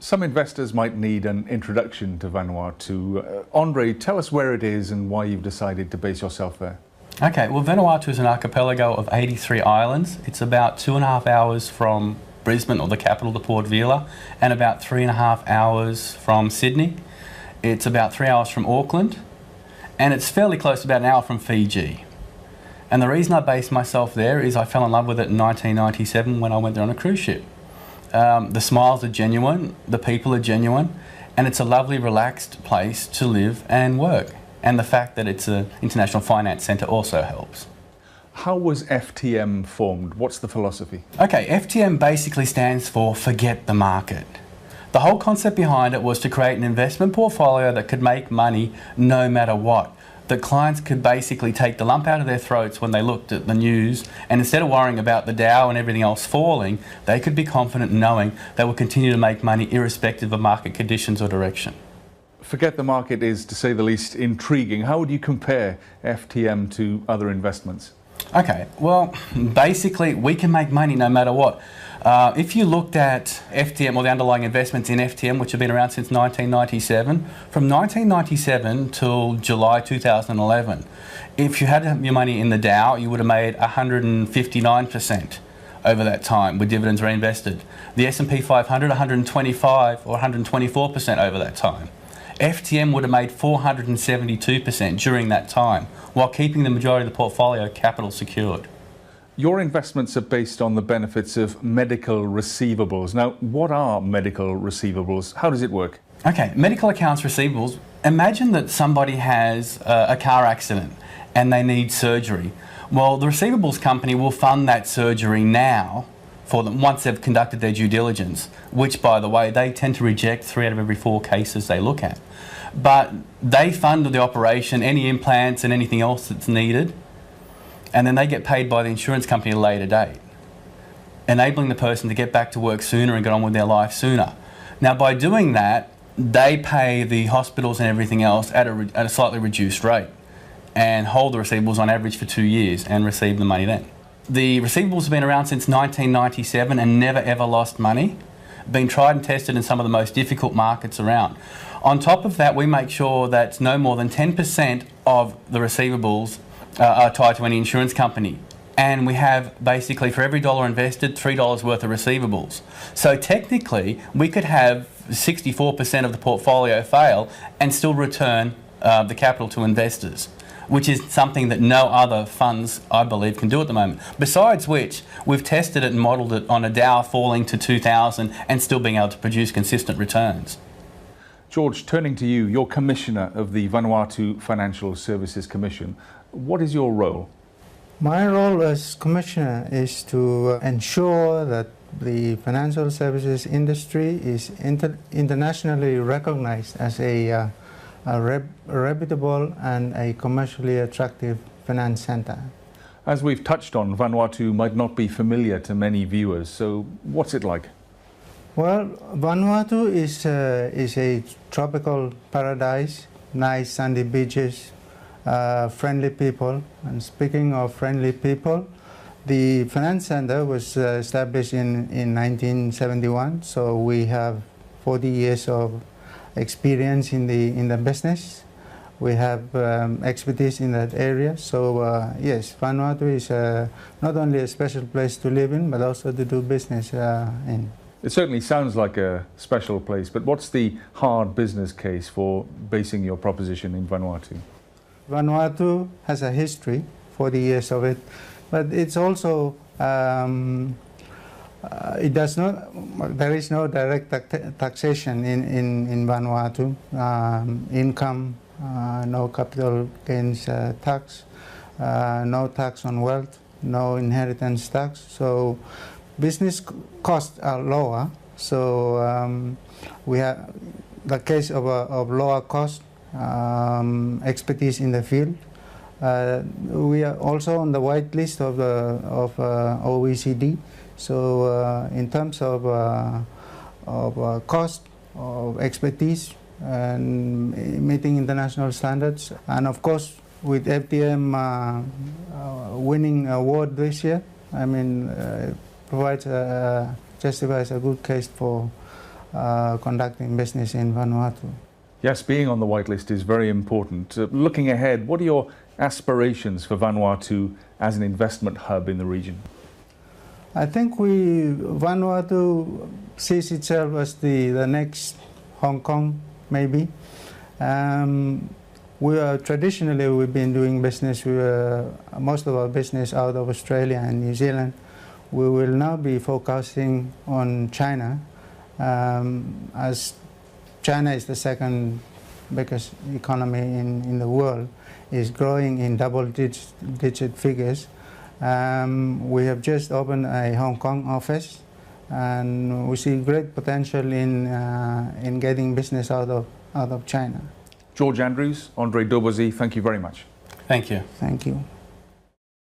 Some investors might need an introduction to Vanuatu. Andre, tell us where it is and why you've decided to base yourself there. Okay, well, Vanuatu is an archipelago of 83 islands. It's about 2.5 hours from Brisbane, or the capital, to Port Vila, and about 3.5 hours from Sydney. It's about 3 hours from Auckland, and it's fairly close, about an hour from Fiji. And the reason I based myself there is I fell in love with it in 1997 when I went there on a cruise ship. The smiles are genuine, the people are genuine, and it's a lovely, relaxed place to live and work. And the fact that it's an international finance centre also helps. How was FTM formed? What's the philosophy? Okay, FTM basically stands for forget the market. The whole concept behind it was to create an investment portfolio that could make money no matter what. That clients could basically take the lump out of their throats when they looked at the news, and instead of worrying about the Dow and everything else falling, they could be confident in knowing they will continue to make money irrespective of market conditions or direction. Forget the market is, to say the least, intriguing. How would you compare FTM to other investments? Okay, well, basically we can make money no matter what. If you looked at FTM, or the underlying investments in FTM, which have been around since 1997, from 1997 till July 2011, if you had your money in the Dow, you would have made 159% over that time with dividends reinvested. The S&P 500, 125 or 124% over that time. FTM would have made 472% during that time, while keeping the majority of the portfolio capital secured. Your investments are based on the benefits of medical receivables. Now, what are medical receivables? How does it work? Okay, medical accounts receivables. Imagine that somebody has a car accident and they need surgery. Well, the receivables company will fund that surgery now for them once they've conducted their due diligence, which, by the way, they tend to reject 3 out of every 4 cases they look at. But they fund the operation, any implants and anything else that's needed, and then they get paid by the insurance company at a later date, enabling the person to get back to work sooner and get on with their life sooner. Now, by doing that, they pay the hospitals and everything else at a slightly reduced rate and hold the receivables on average for 2 years and receive the money then. The receivables have been around since 1997 and never ever lost money, been tried and tested in some of the most difficult markets around. On top of that, we make sure that no more than 10% of the receivables are tied to any insurance company. And we have basically, for every dollar invested, $3 worth of receivables. So technically, we could have 64% of the portfolio fail and still return the capital to investors, which is something that no other funds, I believe, can do at the moment. Besides which, we've tested it and modelled it on a Dow falling to 2,000 and still being able to produce consistent returns. George, turning to you, you're Commissioner of the Vanuatu Financial Services Commission. What is your role? My role as Commissioner is to ensure that the financial services industry is internationally recognized as a reputable and a commercially attractive finance center. As we've touched on, Vanuatu might not be familiar to many viewers, so what's it like? Well, Vanuatu is a tropical paradise, nice sandy beaches, friendly people. And speaking of friendly people, the finance center was established in 1971, so we have 40 years of experience in the business. We have expertise in that area. So yes, Vanuatu is not only a special place to live in, but also to do business in. It certainly sounds like a special place, but what's the hard business case for basing your proposition in Vanuatu? Vanuatu has a history, 40 years of it, but it's also there is no direct taxation in Vanuatu. Income, no capital gains tax, no tax on wealth, no inheritance tax. So business costs are lower. So we have the case of lower cost, expertise in the field. We are also on the white list of OECD. So in terms of cost, of expertise, and meeting international standards, and of course with FTM winning award this year, I mean, provides justifies a good case for conducting business in Vanuatu. Yes, being on the whitelist is very important. Looking ahead, what are your aspirations for Vanuatu as an investment hub in the region? I think Vanuatu sees itself as the next Hong Kong, maybe. Traditionally we've been doing business, most of our business out of Australia and New Zealand. We will now be focusing on China, as China is the second biggest economy in the world, is growing in double-digit figures. We have just opened a Hong Kong office, and we see great potential in getting business out of China. George Andrews, Andre Dobozy, thank you very much. Thank you. Thank you.